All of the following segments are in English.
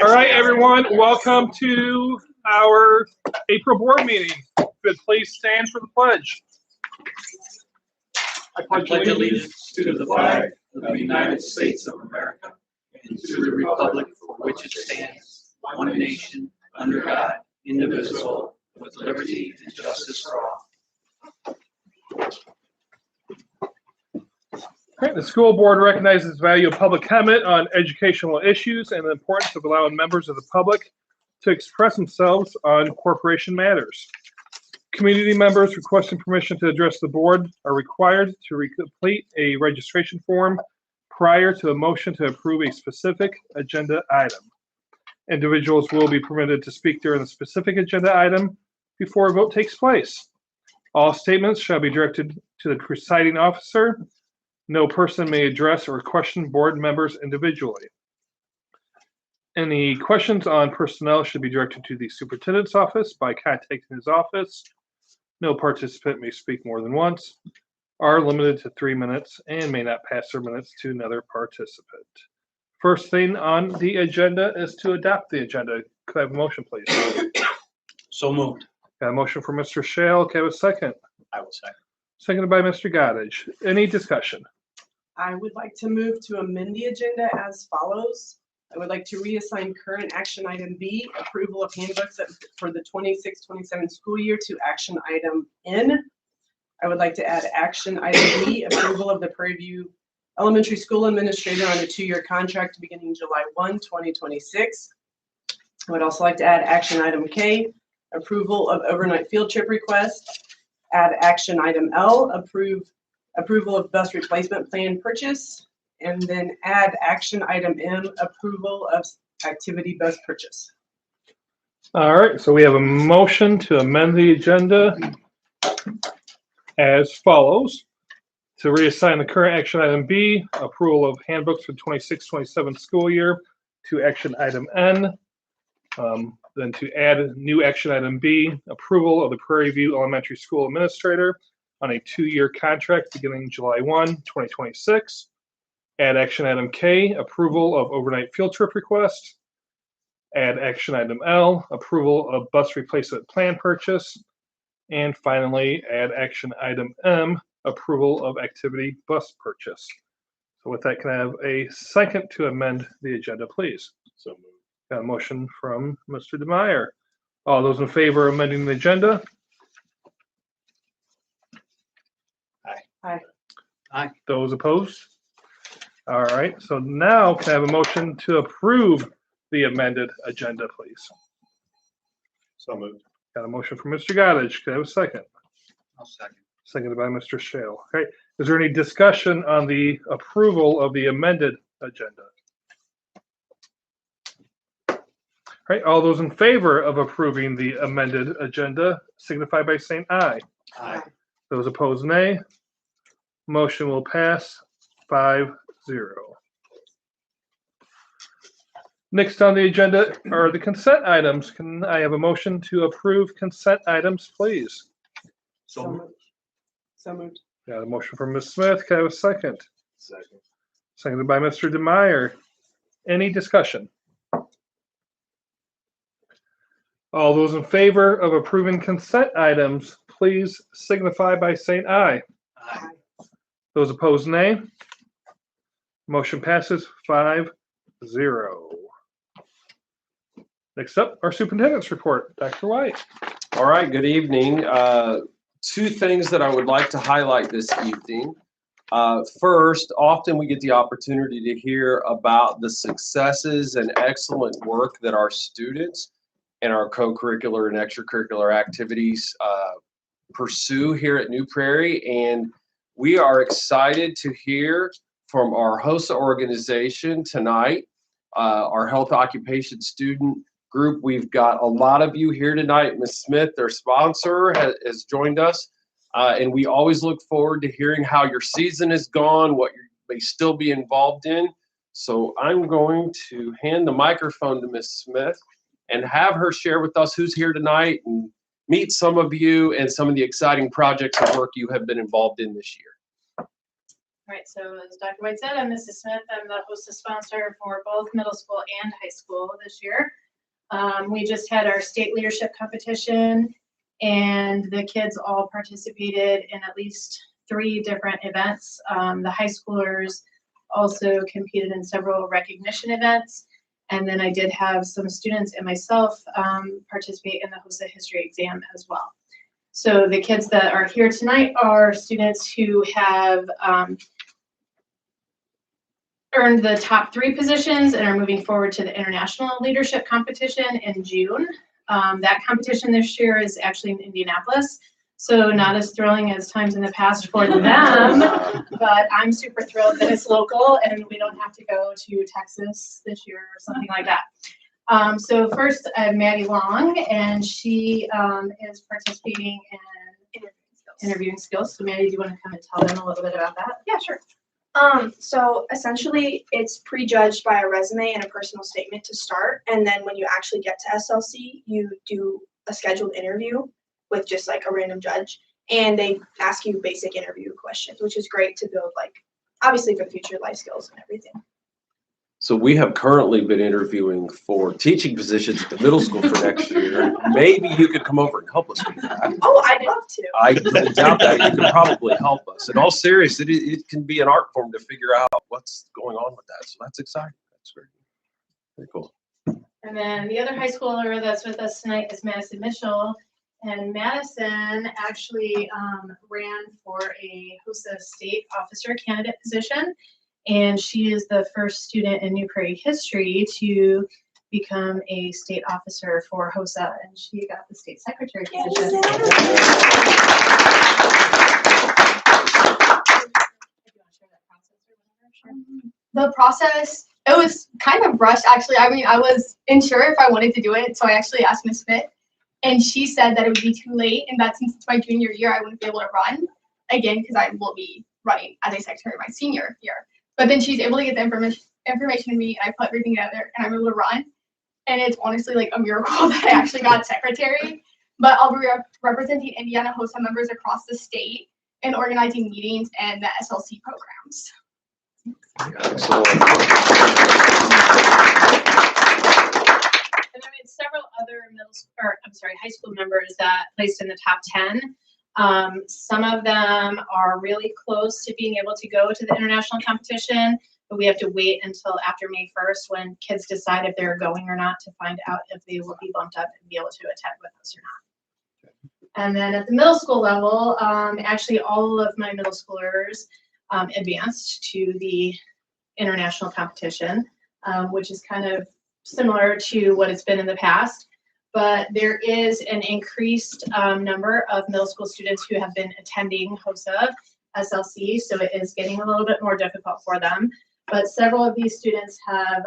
All right, everyone, welcome to our April board meeting. Good, please stand for the pledge. I pledge allegiance to the flag of the United States of America and to the republic for which it stands, one nation, under God, indivisible, with liberty and justice for all. All right, the school board recognizes the value of public comment on educational issues and the importance of allowing members of the public to express themselves on corporation matters. Community members requesting permission to address the board are required to complete a registration form prior to a motion to approve a specific agenda item. Individuals will be permitted to speak during the specific agenda item before a vote takes place. All statements shall be directed to the presiding officer. No person may address or question board members individually. Any questions on personnel should be directed to the superintendent's office by contacting his office. No participant may speak more than once, are limited to 3 minutes, and may not pass their minutes to another participant. First thing on the agenda is to adopt the agenda. Could I have a motion, please? So moved. Got a motion from Mr. Shale. Can I have a second? I will second. Seconded by Mr. Goddage. Any discussion? I would like to move to amend the agenda as follows. I would like to reassign current action item B, approval of handbooks for the 26-27 school year, to action item N. I would like to add action item B, approval of the Prairie View Elementary School Administrator on a 2-year contract beginning July 1, 2026. I would also like to add action item K, approval of overnight field trip request. Add action item L, approval of bus replacement plan purchase, and then add action item M, approval of activity bus purchase. All right, so we have a motion to amend the agenda as follows. To reassign the current action item B, approval of handbooks for 26-27 school year, to action item N. Then to add new action item B, approval of the Prairie View Elementary School Administrator on a 2-year contract beginning July 1, 2026. Add action item K, approval of overnight field trip request. Add action item L, approval of bus replacement plan purchase. And finally, add action item M, approval of activity bus purchase. So with that, can I have a second to amend the agenda, please? So moved. Got a motion from Mr. DeMeyer. All those in favor of amending the agenda? Aye. Aye. Those opposed? All right, so now can I have a motion to approve the amended agenda, please? So moved. Got a motion from Mr. Goddage. Can I have a second? I'll second. Seconded by Mr. Shale. Okay, is there any discussion on the approval of the amended agenda? All right, all those in favor of approving the amended agenda signify by saying aye. Aye. Those opposed, nay. Motion will pass 5-0. Next on the agenda are the consent items. Can I have a motion to approve consent items, please? So moved. So moved. Got a motion from Ms. Smith. Can I have a second? Second. Seconded by Mr. DeMeyer. Any discussion? All those in favor of approving consent items, please signify by saying aye. Aye. Those opposed, nay. Motion passes 5-0. Next up, our superintendent's report. Dr. White. All right, good evening. 2 things that I would like to highlight this evening. First, often we get the opportunity to hear about the successes and excellent work that our students and our co-curricular and extracurricular activities pursue here at New Prairie. And we are excited to hear from our HOSA organization tonight, our health occupation student group. We've got a lot of you here tonight. Ms. Smith, their sponsor, has joined us. And we always look forward to hearing how your season has gone, what you may still be involved in. So I'm going to hand the microphone to Ms. Smith and have her share with us who's here tonight and meet some of you and some of the exciting projects and work you have been involved in this year. Right, so as Dr. White said, I'm Mrs. Smith. I'm the hostess sponsor for both middle school and high school this year. We just had our state leadership competition, and the kids all participated in at least 3 different events. The high schoolers also competed in several recognition events. And then I did have some students and myself participate in the HOSA history exam as well. So the kids that are here tonight are students who have earned the top 3 positions and are moving forward to the international leadership competition in June. That competition this year is actually in Indianapolis, so not as thrilling as times in the past for them, but I'm super thrilled that it's local and we don't have to go to Texas this year or something like that. So first I have Maddie Long, and she is participating in interviewing skills. So Maddie, do you want to come and tell them a little bit about that? Yeah, sure. So essentially it's prejudged by a resume and a personal statement to start. And then when you actually get to SLC, you do a scheduled interview with just like a random judge, and they ask you basic interview questions, which is great to build like obviously for future life skills and everything. So we have currently been interviewing for teaching positions at the middle school for next year. Maybe you could come over and help us with that. Oh, I'd love to. I doubt that. You can probably help us. In all seriousness, it can be an art form to figure out what's going on with that. So that's exciting. That's great. Very cool. And then the other high schooler that's with us tonight is Madison Mitchell. And Madison actually ran for a HOSA state officer candidate position. And she is the first student in New Prairie history to become a state officer for HOSA, and she got the state secretary position. The process, it was kind of rushed actually. I mean, I was unsure if I wanted to do it, so I actually asked Ms. Smith, and she said that it would be too late and that since it's my junior year, I wouldn't be able to run again because I will be running as a secretary my senior year. But then she's able to get the information to me, and I put everything together, and I'm able to run. And it's honestly like a miracle that I actually got secretary. But I'll be representing Indiana HOSA members across the state and organizing meetings and the SLC programs. Excellent. And then we had several other high school members that placed in the top 10. Some of them are really close to being able to go to the international competition, but we have to wait until after May 1st when kids decide if they're going or not to find out if they will be bumped up and be able to attend with us or not. And then at the middle school level, actually all of my middle schoolers advanced to the international competition, which is kind of similar to what it's been in the past. But there is an increased number of middle school students who have been attending HOSA SLC, so it is getting a little bit more difficult for them. But several of these students have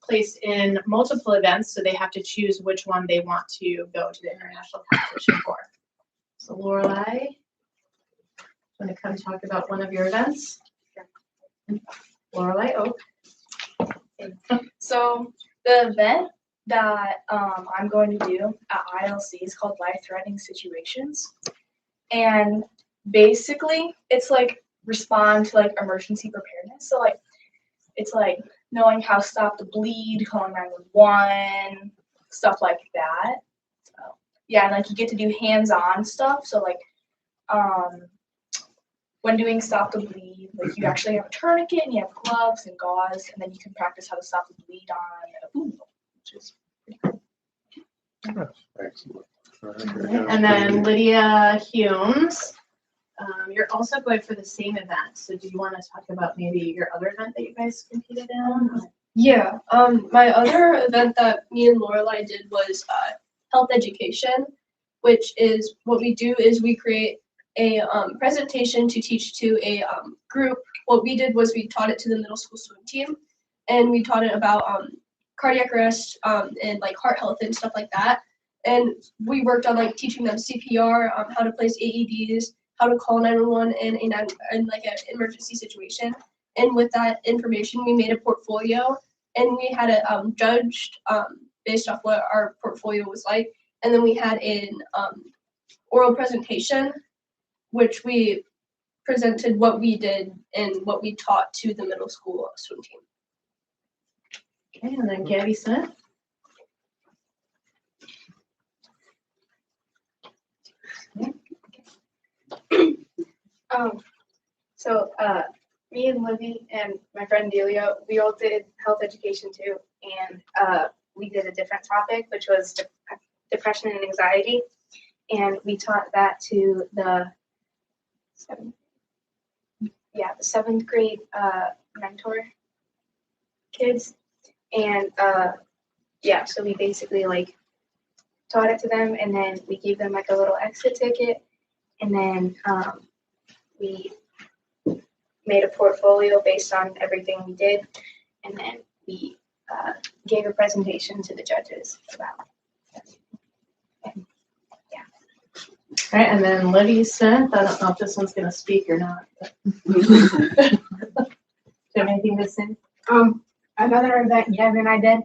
placed in multiple events, so they have to choose which one they want to go to the international competition for. So Lorelai, want to come talk about one of your events? Lorelai Oak. So the event that I'm going to do at ILC is called Life-Threatening Situations. And basically, it's like respond to like emergency preparedness. So like, it's like knowing how to stop the bleed, calling 911, stuff like that. So, yeah, and like you get to do hands-on stuff. So like, when doing stop the bleed, like you actually have a tourniquet and you have gloves and gauze, and then you can practice how to stop the bleed on a boom, which is pretty cool. Excellent. And then Lydia Humes, you're also going for the same event. So do you want to talk about maybe your other event that you guys competed in? Yeah, my other event that me and Lorelai did was health education, which is what we do is we create a presentation to teach to a group. What we did was we taught it to the middle school swim team, and we taught it about cardiac arrest and like heart health and stuff like that. And we worked on like teaching them CPR, how to place AEDs, how to call 911 in like an emergency situation. And with that information, we made a portfolio, and we had it judged based off what our portfolio was like. And then we had an oral presentation, which we presented what we did and what we taught to the middle school swim team. Okay, and then Gabby Smith. Me and Livy and my friend Delia, we all did health education too, and we did a different topic, which was depression and anxiety, and we taught that to the seventh grade mentor kids, and so we basically like taught it to them, and then we gave them like a little exit ticket, and then we made a portfolio based on everything we did, and then we gave a presentation to the judges about it. All right, and then Livy Smith. I don't know if this one's going to speak or not. Do you have anything to say? Another event Gavin and I did,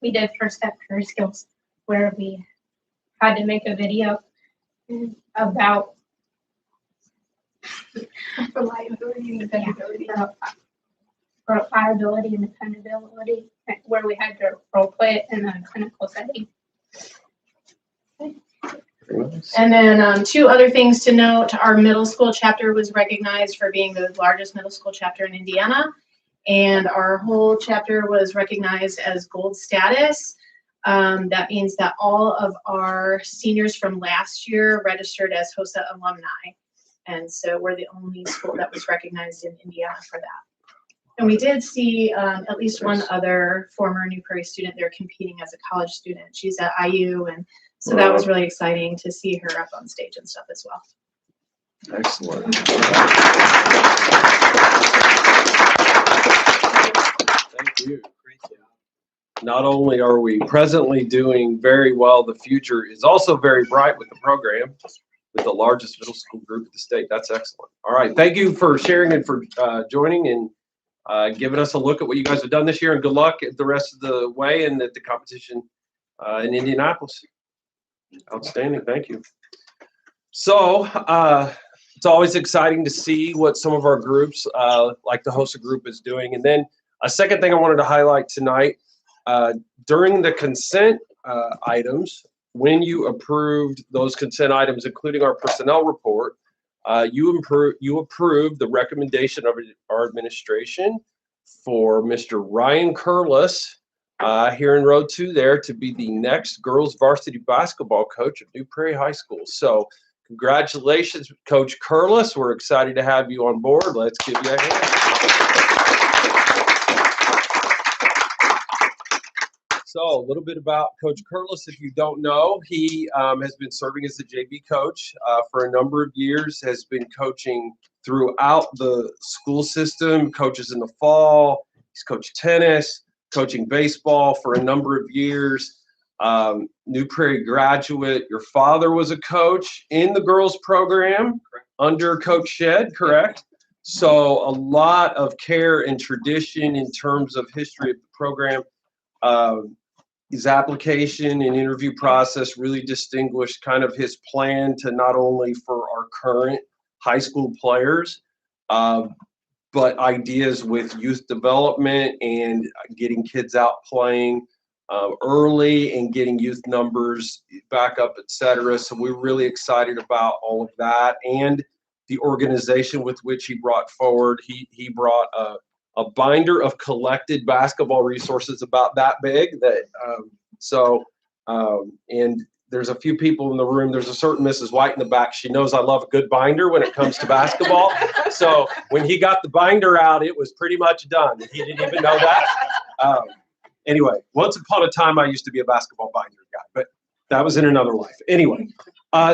we did First Step Career Skills, where we had to make a video about reliability and dependability. Reliability and dependability, where we had to role play it in a clinical setting. And then 2 other things to note. Our middle school chapter was recognized for being the largest middle school chapter in Indiana. And our whole chapter was recognized as gold status. That means that all of our seniors from last year registered as HOSA alumni. And so we're the only school that was recognized in Indiana for that. And we did see at least one other former New Prairie student there competing as a college student. She's at IU, and so that was really exciting to see her up on stage and stuff as well. Excellent. Thank you. Not only are we presently doing very well, the future is also very bright with the program, with the largest middle school group in the state. That's excellent. All right. Thank you for sharing and for joining and giving us a look at what you guys have done this year, and good luck at the rest of the way and at the competition in Indianapolis. Outstanding. Thank you. So it's always exciting to see what some of our groups, like the HOSA group, is doing. And then a second thing I wanted to highlight tonight, during the consent items, when you approved those consent items, including our personnel report, you approved the recommendation of our administration for Mr. Ryan Curlis here in row 2 there to be the next girls varsity basketball coach of New Prairie High School. So congratulations, Coach Curlis. We're excited to have you on board. Let's give you a hand. So a little bit about Coach Curlis. If you don't know, he has been serving as the JV coach for a number of years, has been coaching throughout the school system, coaches in the fall. He's coached tennis, coaching baseball for a number of years. New Prairie graduate. Your father was a coach in the girls program under Coach Shedd, correct? So a lot of care and tradition in terms of history of the program. His application and interview process really distinguished kind of his plan to not only for our current high school players, but ideas with youth development and getting kids out playing early and getting youth numbers back up, et cetera. So we're really excited about all of that and the organization with which he brought forward. He brought a binder of collected basketball resources about that big that and there's a few people in the room. There's a certain Mrs. White in the back. She knows I love a good binder when it comes to basketball. So when he got the binder out, it was pretty much done. He didn't even know that. Anyway, once upon a time, I used to be a basketball binder guy, but that was in another life. Anyway,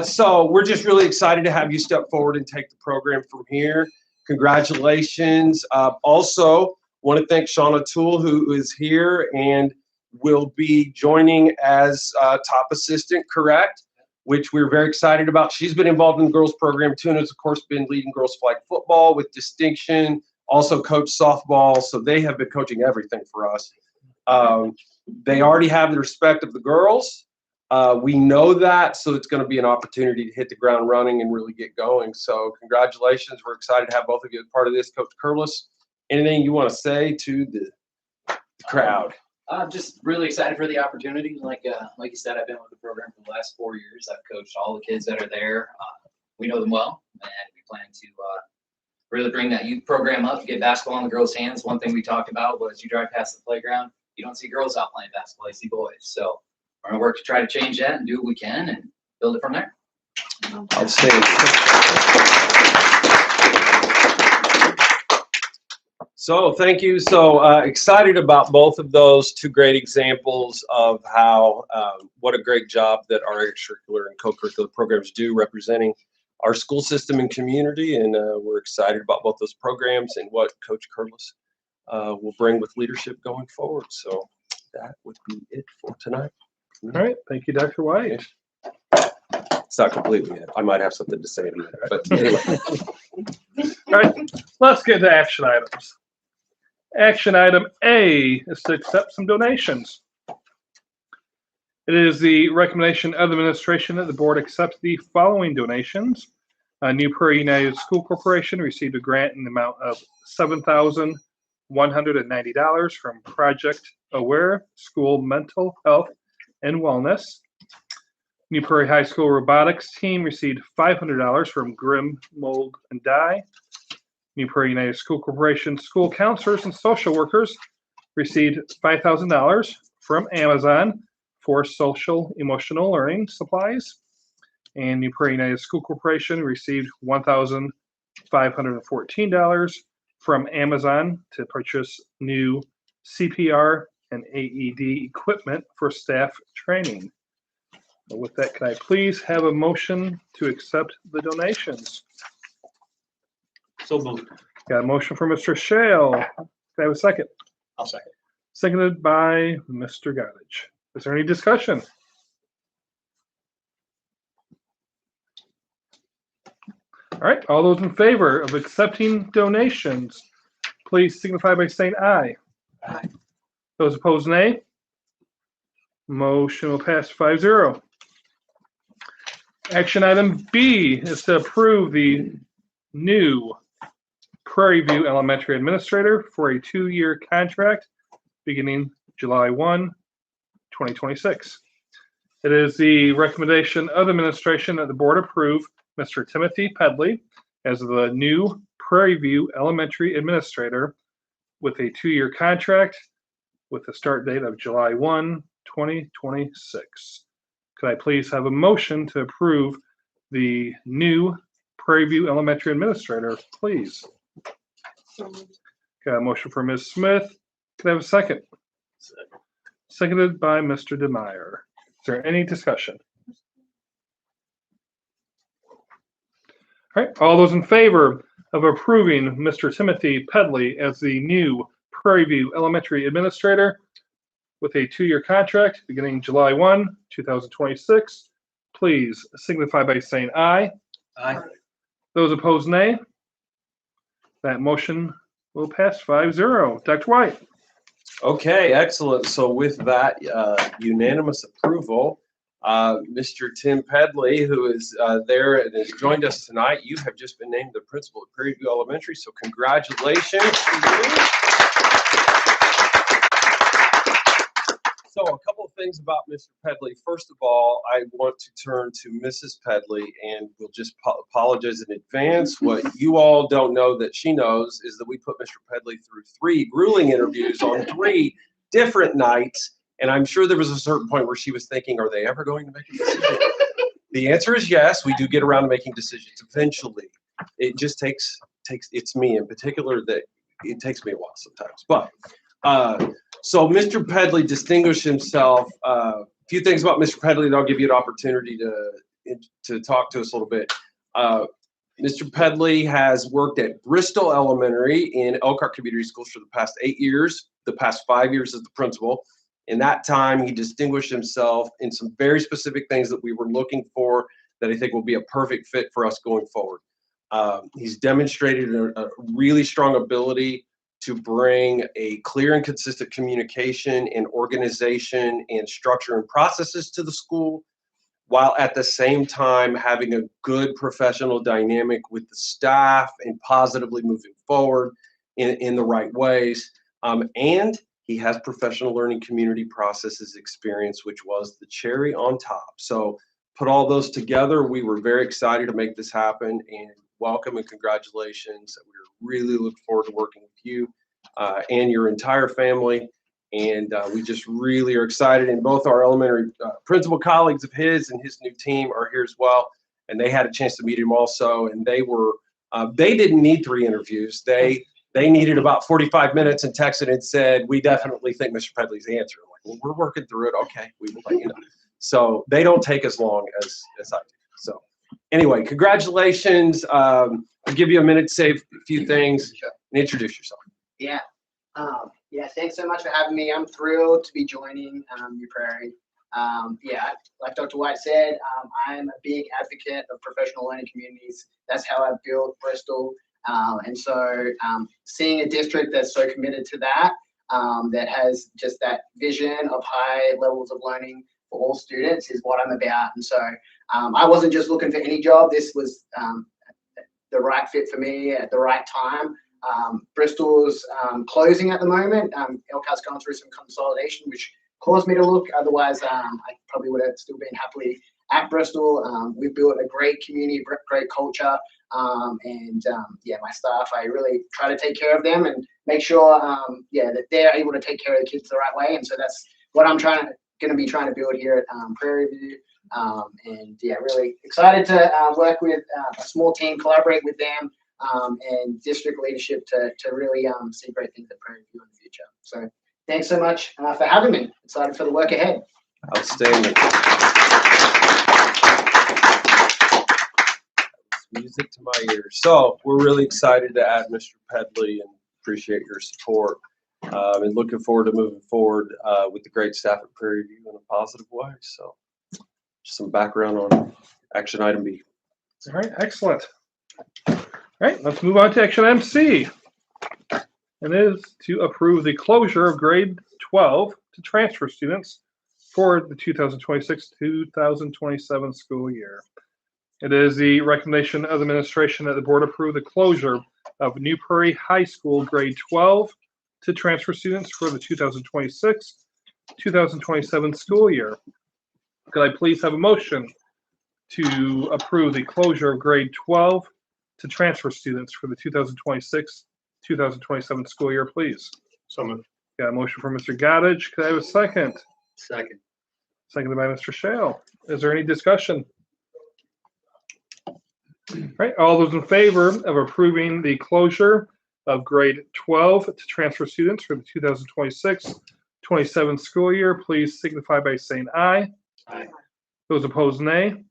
so we're just really excited to have you step forward and take the program from here. Congratulations. Also, want to thank Shauna Toole, who is here and will be joining as top assistant, correct? Which we're very excited about. She's been involved in the girls program too, and has of course been leading girls flag football with distinction, also coached softball. So they have been coaching everything for us. They already have the respect of the girls. We know that, so it's going to be an opportunity to hit the ground running and really get going. So congratulations. We're excited to have both of you as part of this. Coach Curlis, anything you want to say to the crowd? I'm just really excited for the opportunity. Like you said, I've been with the program for the last 4 years. I've coached all the kids that are there. We know them well, and we plan to really bring that youth program up, get basketball in the girls' hands. One thing we talked about was you drive past the playground, you don't see girls out playing basketball, you see boys. So we're gonna work to try to change that and do what we can and build it from there. Outstanding. So thank you. So excited about both of those two great examples of how what a great job that our extracurricular and co-curricular programs do representing our school system and community. And we're excited about both those programs and what Coach Curlis will bring with leadership going forward. So that would be it for tonight. All right. Thank you, Dr. White. It's not completely it. I might have something to say in a minute, but anyway. All right. Let's get to action items. Action item A is to accept some donations. It is the recommendation of the administration that the board accepts the following donations. New Prairie United School Corporation received a grant in the amount of $7,190 from Project Aware School Mental Health and Wellness. New Prairie High School Robotics Team received $500 from Grimm Mold and Dye. New Prairie United School Corporation school counselors and social workers received $5,000 from Amazon for social emotional learning supplies. And New Prairie United School Corporation received $1,514 from Amazon to purchase new CPR and AED equipment for staff training. With that, can I please have a motion to accept the donations? So moved. Got a motion from Mr. Shale. Can I have a second? I'll second. Seconded by Mr. Goddage. Is there any discussion? All right, all those in favor of accepting donations, please signify by saying aye. Aye. Those opposed, nay. Motion will pass 5-0. Action item B is to approve the new Prairie View Elementary Administrator for a 2-year contract beginning July 1, 2026. It is the recommendation of the administration that the board approve Mr. Timothy Pedley as the new Prairie View Elementary Administrator with a 2-year contract with a start date of July 1, 2026. Could I please have a motion to approve the new Prairie View Elementary Administrator, please? Got a motion for Ms. Smith. Could I have a second? Seconded by Mr. DeMeyer. Is there any discussion? All right, all those in favor of approving Mr. Timothy Pedley as the new Prairie View Elementary Administrator with a 2-year contract beginning July 1, 2026, please signify by saying aye. Aye. Those opposed, nay. That motion will pass 5-0. Dr. White. Okay, excellent. So with that unanimous approval, Mr. Tim Pedley, who is there and has joined us tonight, you have just been named the principal at Prairie View Elementary, so congratulations to you. So a couple of things about Mr. Pedley. First of all, I want to turn to Mrs. Pedley, and we'll just apologize in advance. What you all don't know that she knows is that we put Mr. Pedley through 3 grueling interviews on 3 different nights, and I'm sure there was a certain point where she was thinking, are they ever going to make a decision? The answer is yes, we do get around to making decisions eventually. It just takes it's me in particular that it takes me a while sometimes. But so Mr. Pedley distinguished himself. A few things about Mr. Pedley that I'll give you an opportunity to talk to us a little bit. Mr. Pedley has worked at Bristol Elementary in Elkhart Community Schools for the past 8 years, the past 5 years as the principal. In that time, he distinguished himself in some very specific things that we were looking for that I think will be a perfect fit for us going forward. He's demonstrated a really strong ability to bring a clear and consistent communication and organization and structure and processes to the school, while at the same time having a good professional dynamic with the staff and positively moving forward in the right ways. And he has professional learning community processes experience, which was the cherry on top. So put all those together, we were very excited to make this happen, and welcome and congratulations. We really look forward to working with you and your entire family. And we just really are excited. And both our elementary principal colleagues of his and his new team are here as well. And they had a chance to meet him also. And they didn't need 3 interviews. They needed about 45 minutes and texted and said, we definitely think Mr. Pedley's the answer. I'm like, well, we're working through it. Okay, we will let you know. So they don't take as long as I do. So anyway, congratulations. I'll give you a minute to say a few things and introduce yourself. Yeah. Yeah, thanks so much for having me. I'm thrilled to be joining New Prairie. Yeah, like Dr. White said, I'm a big advocate of professional learning communities. That's how I built Bristol. And so seeing a district that's so committed to that, that has just that vision of high levels of learning for all students is what I'm about. And so I wasn't just looking for any job. This was the right fit for me at the right time. Bristol's closing at the moment. LCA's gone through some consolidation, which caused me to look. Otherwise, I probably would have still been happily at Bristol. We've built a great community, great culture, and yeah, my staff, I really try to take care of them and make sure, yeah, that they're able to take care of the kids the right way. And so that's what I'm going to be trying to build here at Prairie View. And yeah, really excited to work with a small team, collaborate with them, and district leadership to really see great things at Prairie View in the future. So thanks so much for having me. Excited for the work ahead. Outstanding. Music to my ears. So we're really excited to add Mr. Pedley and appreciate your support. And looking forward to moving forward with the great staff at Prairie View in a positive way. So just some background on action item B. All right, excellent. All right, let's move on to action item C. And it is to approve the closure of grade 12 to transfer students for the 2026-2027 school year. It is the recommendation of the administration that the board approve the closure of New Prairie High School grade 12 to transfer students for the 2026-2027 school year. Could I please have a motion to approve the closure of grade 12 to transfer students for the 2026-2027 school year, please? So moved. Got a motion from Mr. Goddage. Could I have a second? Second. Seconded by Mr. Shale. Is there any discussion? All right, all those in favor of approving the closure of grade 12 to transfer students for the 2026-27 school year, please signify by saying aye. Aye. Those opposed, nay.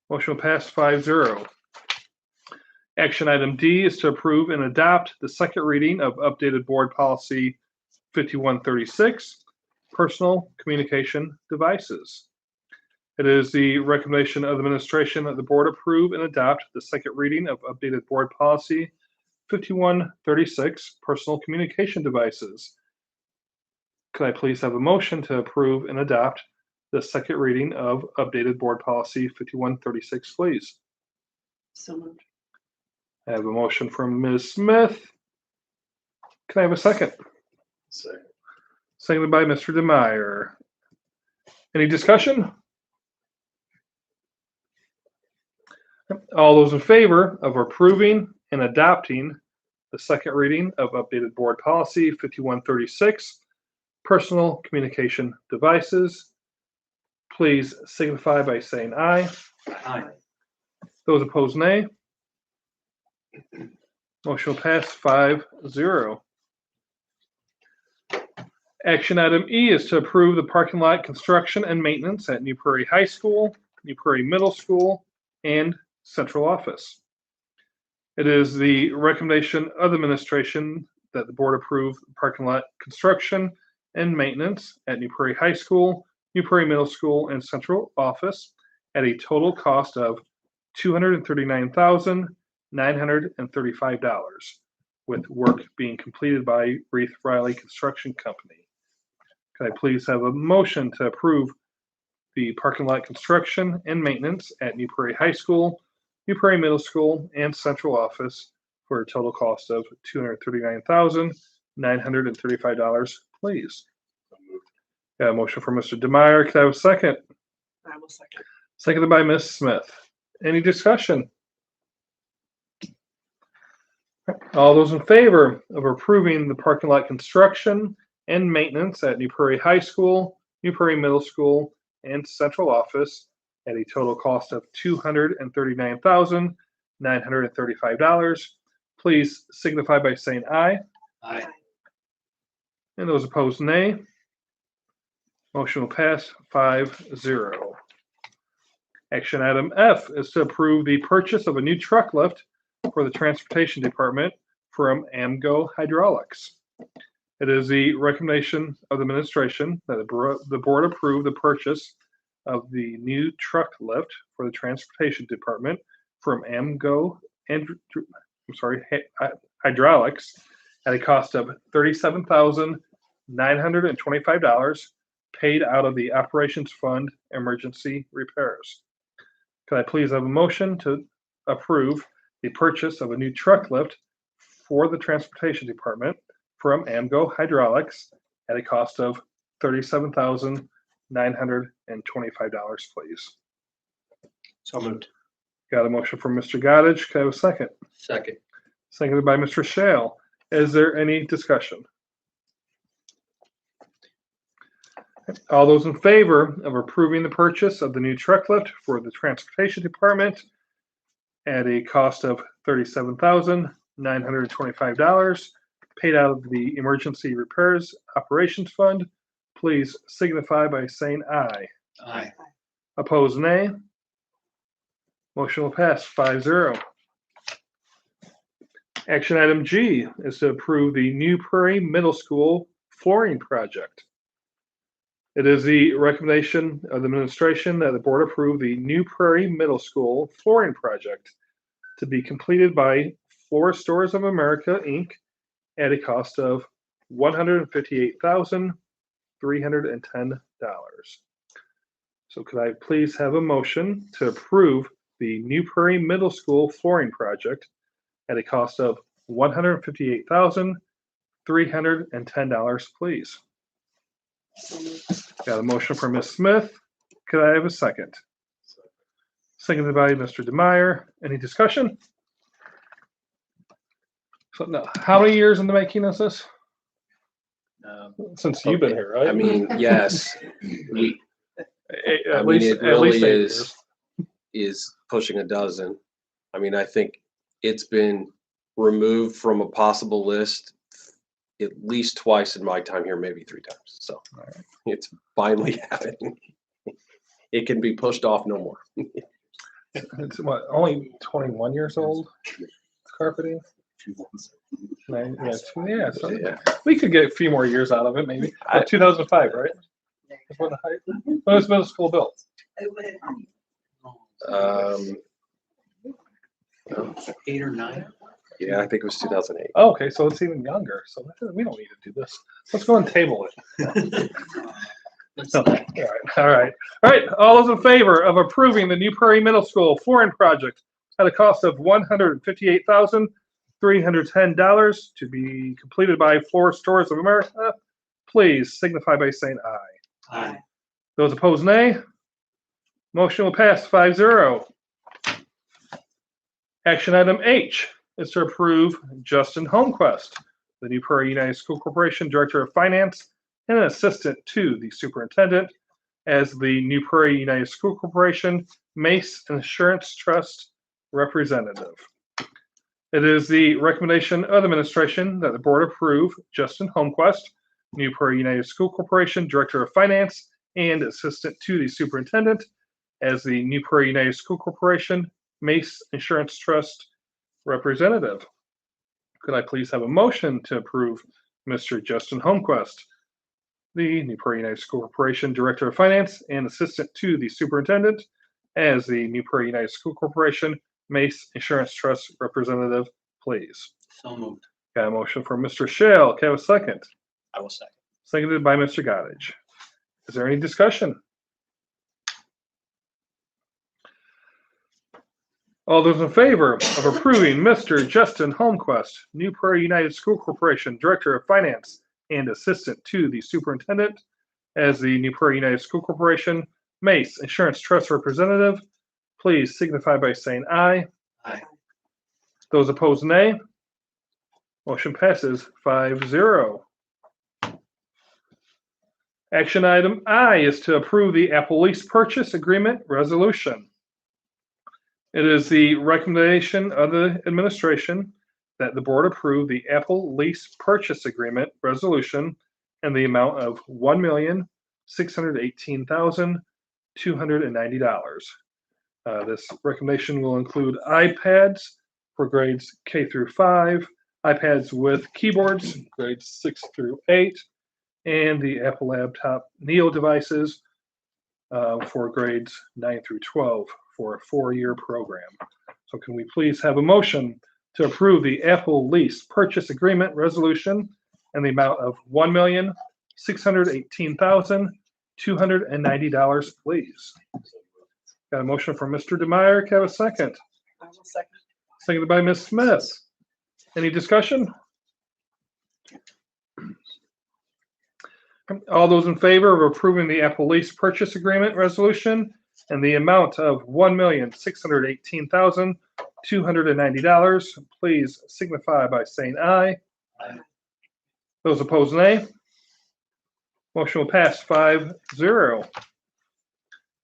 Motion will pass 5-0. Action item D is to approve and adopt the second reading of updated board policy 5136, personal communication devices. It is the recommendation of the administration that the board approve and adopt the second reading of updated board policy 5136, personal communication devices. Could I please have a motion to approve and adopt the second reading of updated board policy 5136, please? So moved. I have a motion from Ms. Smith. Can I have a second? Second. Seconded by Mr. DeMeyer. Any discussion? All those in favor of approving and adopting the second reading of updated board policy 5136, personal communication devices, please signify by saying aye. Aye. Those opposed, nay. Motion will pass 5-0. Action item E is to approve the parking lot construction and maintenance at New Prairie High School, New Prairie Middle School, and Central Office. It is the recommendation of the administration that the board approve parking lot construction and maintenance at New Prairie High School, New Prairie Middle School, and Central Office at a total cost of $239,935. with work being completed by Reith Riley Construction Company. Can I please have a motion to approve the parking lot construction and maintenance at New Prairie High School, New Prairie Middle School, and Central Office for a total cost of $239,935, please? Got a motion from Mr. Demeyer. Can I have a second? I will second. Seconded by Ms. Smith. Any discussion? All those in favor of approving the parking lot construction and maintenance at New Prairie High School, New Prairie Middle School, and Central Office at a total cost of $239,935, please signify by saying aye. Aye. And those opposed, nay. Motion will pass 5-0. Action item F is to approve the purchase of a new truck lift for the Transportation Department from AMGO Hydraulics. It is the recommendation of the administration that the board approve the purchase of the new truck lift for the Transportation Department from AMGO Hydraulics at a cost of $37,925 paid out of the Operations Fund Emergency Repairs. Could I please have a motion to approve the purchase of a new truck lift for the Transportation Department from AMGO Hydraulics at a cost of $37,925, please? So moved. Got a motion from Mr. Goddard. Can I have a second? Second. Seconded by Mr. Shale. Is there any discussion? All those in favor of approving the purchase of the new truck lift for the Transportation Department at a cost of $37,925 paid out of the Emergency Repairs Operations Fund, please signify by saying aye. Aye. Opposed, nay. Motion will pass 5-0. Action item G is to approve the New Prairie Middle School flooring project. It is the recommendation of the administration that the board approve the New Prairie Middle School flooring project to be completed by Floor Stores of America, Inc. at a cost of $158,310. So could I please have a motion to approve the New Prairie Middle School flooring project at a cost of $158,310, please? Got a motion from Ms. Smith. Could I have a second? Seconded by Mr. Demeyer. Any discussion? So now, how many years in the making is this? Since you've been here, right? I mean, yes, we, At least it really 8 is, years. is pushing a dozen. I mean, I think it's been removed from a possible list at least twice in my time here, maybe 3 times. So it's finally happening. It can be pushed off no more. It's what, only 21 years old? Carpeting? Yeah, so Yeah. we could get a few more years out of it, maybe. 2005, right? That's when when was middle school built? 8 or 9. Yeah, I think it was 2008. Oh, okay, so it's even younger. So we don't need to do this. Let's go and table it. All right. All those in favor of approving the New Prairie Middle School flooring project at a cost of $158,310 to be completed by Floor Stores of America, please signify by saying aye. Aye. Those opposed, nay. Motion will pass 5-0. Action item H is to approve Justin Holmquist, the New Prairie United School Corporation Director of Finance and an assistant to the superintendent, as the New Prairie United School Corporation Mace Insurance Trust representative. It is the recommendation of the administration that the board approve Justin Holmquist, New Prairie United School Corporation Director of Finance and assistant to the superintendent, as the New Prairie United School Corporation Mace Insurance Trust representative. Could I please have a motion to approve Mr. Justin Holmquist, the New Prairie United School Corporation Director of Finance and assistant to the superintendent, as the New Prairie United School Corporation Mace Insurance Trust representative, please? So moved. Got a motion from Mr. Shale. Can I have a second? I will second. Seconded by Mr. Goddage. Is there any discussion? All those in favor of approving Mr. Justin Holmquist, New Prairie United School Corporation Director of Finance and Assistant to the Superintendent, as the New Prairie United School Corporation Mace Insurance Trust Representative, please signify by saying aye. Aye. Those opposed, nay. Motion passes 5-0. Action item I is to approve the Apple lease purchase agreement resolution. It is the recommendation of the administration that the board approve the Apple lease purchase agreement resolution in the amount of $1,618,290. This recommendation will include iPads for grades K through 5, iPads with keyboards, grades 6 through 8, and the Apple Laptop Neo devices for grades 9 through 12 for a 4-year program. So can we please have a motion to approve the Apple lease purchase agreement resolution in the amount of $1,618,290, please? Got a motion from Mr. DeMeyer. Can I have a second? I will second. Seconded by Ms. Smith. Any discussion? All those in favor of approving the Apple lease purchase agreement resolution and the amount of $1,618,290, please signify by saying aye. Aye. Those opposed, nay. Motion will pass 5-0.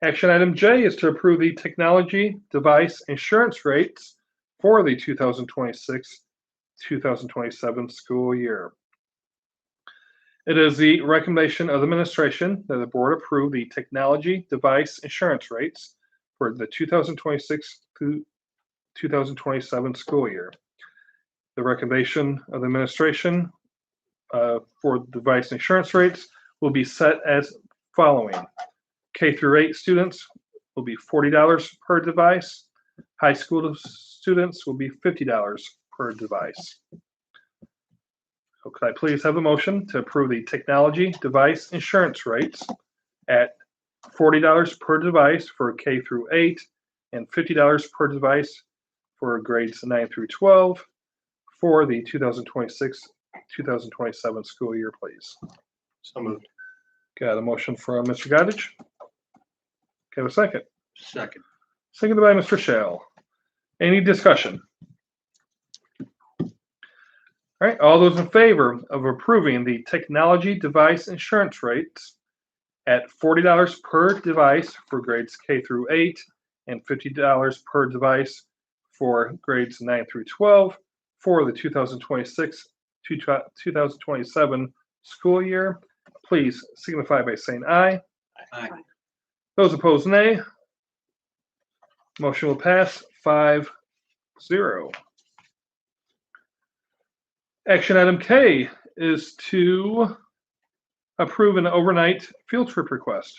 Action item J is to approve the technology device insurance rates for the 2026-2027 school year. It is the recommendation of the administration that the board approve the technology device insurance rates for the 2026-2027 school year. The recommendation of the administration for device insurance rates will be set as following. K through 8 students will be $40 per device. High school students will be $50 per device. So could I please have a motion to approve the technology device insurance rates at $40 per device for K through 8 and $50 per device for grades 9 through 12 for the 2026-2027 school year, please? So moved. Got a motion from Mr. Goddage. Got a second? Second. Seconded by Mr. Shale. Any discussion? All right, all those in favor of approving the technology device insurance rates at $40 per device for grades K through 8 and $50 per device for grades 9 through 12 for the 2026-2027 school year, please signify by saying aye. Aye. Those opposed, nay. Motion will pass 5-0. Action item K is to approve an overnight field trip request.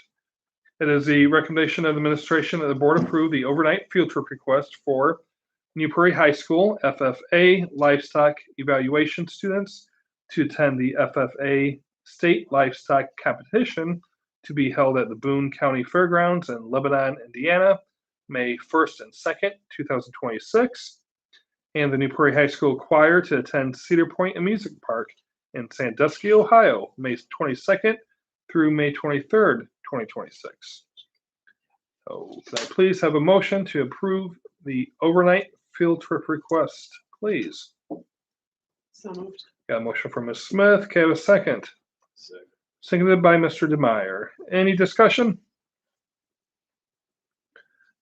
It is the recommendation of the administration that the board approve the overnight field trip request for New Prairie High School FFA livestock evaluation students to attend the FFA state livestock competition to be held at the Boone County Fairgrounds in Lebanon, Indiana, May 1st and 2nd, 2026. And the New Prairie High School Choir to attend Cedar Point Music Park in Sandusky, Ohio, May 22nd through May 23rd, 2026. So could I please have a motion to approve the overnight field trip request, please? So moved. Got a motion from Ms. Smith. Can I have a second? Second. Seconded by Mr. DeMeyer. Any discussion?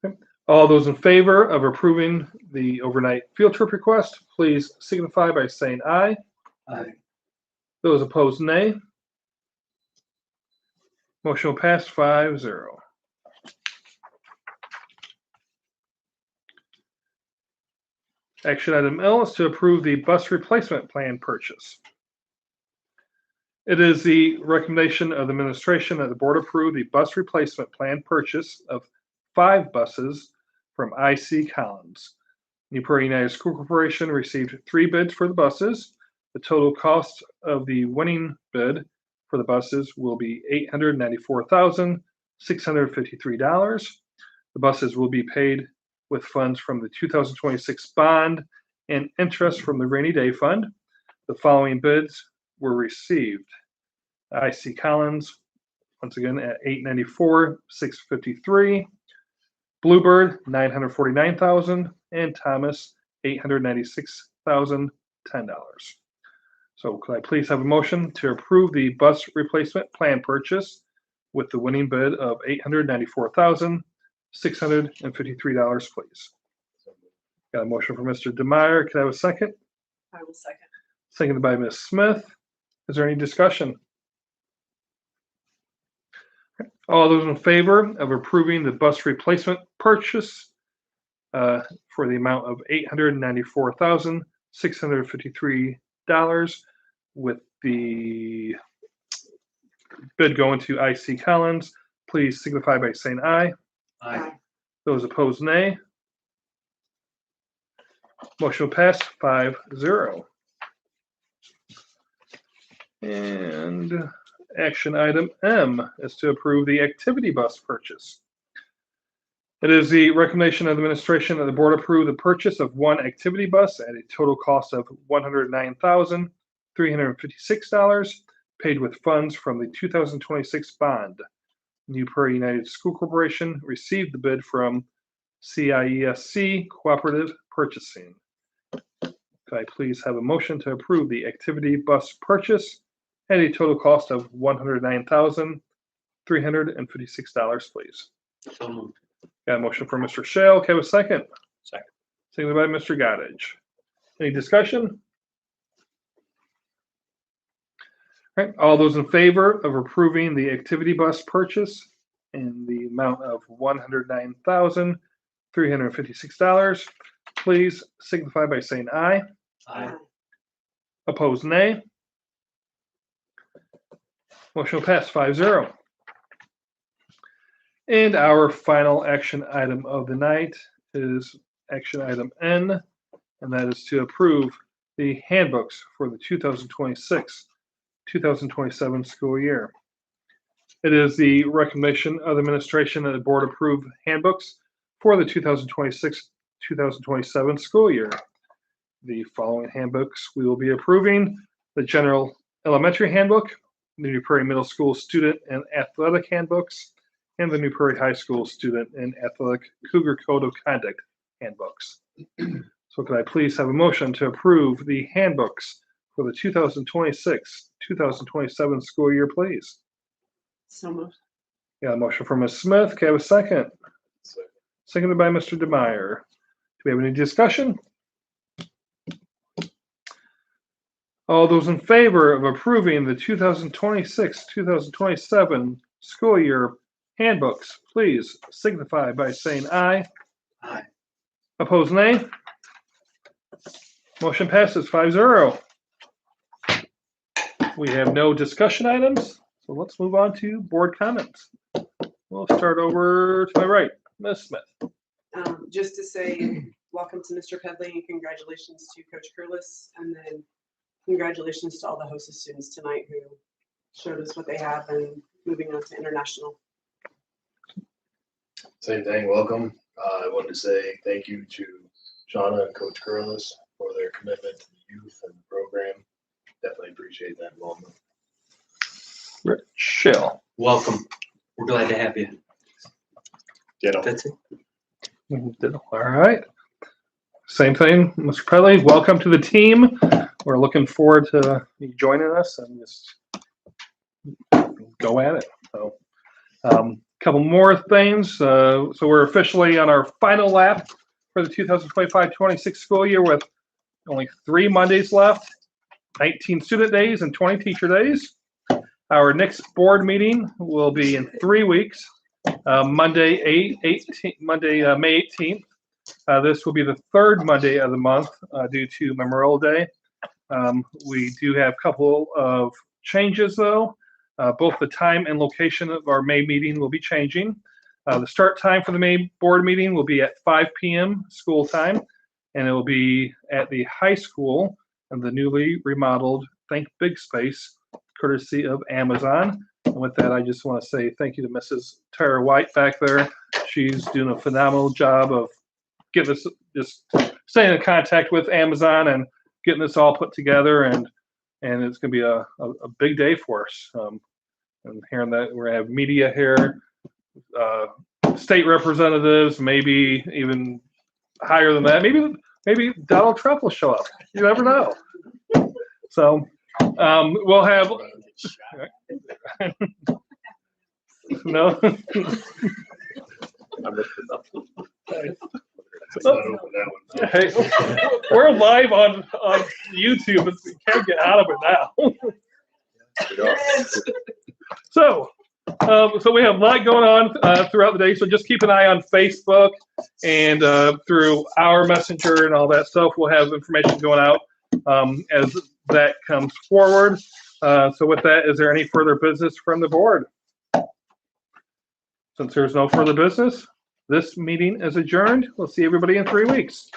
Okay. All those in favor of approving the overnight field trip request, please signify by saying aye. Aye. Those opposed, nay. Motion will pass 5-0. Action item L is to approve the bus replacement plan purchase. It is the recommendation of the administration that the board approve the bus replacement plan purchase of 5 buses from IC Collins. New Prairie United School Corporation received 3 bids for the buses. The total cost of the winning bid for the buses will be $894,653. The buses will be paid with funds from the 2026 bond and interest from the rainy day fund. The following bids were received. IC Collins, once again at $894,653. Bluebird, $949,000, and Thomas, $896,010. So could I please have a motion to approve the bus replacement plan purchase with the winning bid of $894,653, please? Got a motion from Mr. Demeyer. Could I have a second? I will second. Seconded by Ms. Smith. Is there any discussion? All those in favor of approving the bus replacement purchase for the amount of $894,653 with the bid going to IC Collins, please signify by saying aye. Aye. Those opposed, nay. Motion will pass 5-0. And action item M is to approve the activity bus purchase. It is the recommendation of the administration that the board approve the purchase of one activity bus at a total cost of $109,356, paid with funds from the 2026 bond. New Prairie United School Corporation received the bid from CIESC Cooperative Purchasing. Could I please have a motion to approve the activity bus purchase at a total cost of $109,356, please? So moved. Got a motion from Mr. Shell. Can I have a second? Second. Seconded by Mr. Goddage. Any discussion? All right, all those in favor of approving the activity bus purchase in the amount of $109,356, please signify by saying aye. Aye. Opposed, nay. Motion will pass 5-0. And our final action item of the night is action item N, and that is to approve the handbooks for the 2026-2027 school year. It is the recommendation of the administration that the board approve handbooks for the 2026-2027 school year. The following handbooks we will be approving: the General Elementary Handbook, the New Prairie Middle School Student and Athletic Handbooks, and the New Prairie High School Student and Athletic Cougar Code of Conduct handbooks. So could I please have a motion to approve the handbooks for the 2026-2027 school year, please? So moved. Got a motion from Ms. Smith. Can I have a second? Second. Seconded by Mr. Demeyer. Do we have any discussion? All those in favor of approving the 2026-2027 school year handbooks, please signify by saying aye. Aye. Opposed, nay. Motion passes 5-0. We have no discussion items, so let's move on to board comments. We'll start over to my right, Ms. Smith. Just to say welcome to Mr. Pedley and congratulations to Coach Curlis, and then congratulations to all the hostess students tonight who showed us what they have and moving on to international. Same thing, welcome. I wanted to say thank you to Shauna and Coach Curlis for their commitment to the youth and the program. Definitely appreciate that involvement. Rich Shell. Welcome. We're glad to have you. Ditto. That's it. All right. Same thing, Mr. Pedley. Welcome to the team. We're looking forward to you joining us and just go at it. So, couple more things. So we're officially on our final lap for the 2025-26 school year with only 3 Mondays left, 19 student days and 20 teacher days. Our next board meeting will be in 3 weeks, Monday, May 18th. This will be the 3rd Monday of the month due to Memorial Day. We do have a couple of changes though. Both the time and location of our May meeting will be changing. The start time for the May board meeting will be at 5 p.m. school time, and it will be at the high school and the newly remodeled Think Big Space, courtesy of Amazon. And with that, I just want to say thank you to Mrs. Tara White back there. She's doing a phenomenal job of getting us, just staying in contact with Amazon and getting this all put together. And it's going to be a big day for us. And hearing that we're going to have media here, state representatives, maybe even higher than that. Maybe Donald Trump will show up. You never know. So we'll have. No. Hey, we're live on YouTube. We can't get out of it now. So we have a lot going on throughout the day. So just keep an eye on Facebook and through our messenger and all that stuff. We'll have information going out as that comes forward. So with that, is there any further business from the board? Since there's no further business, this meeting is adjourned. We'll see everybody in 3 weeks.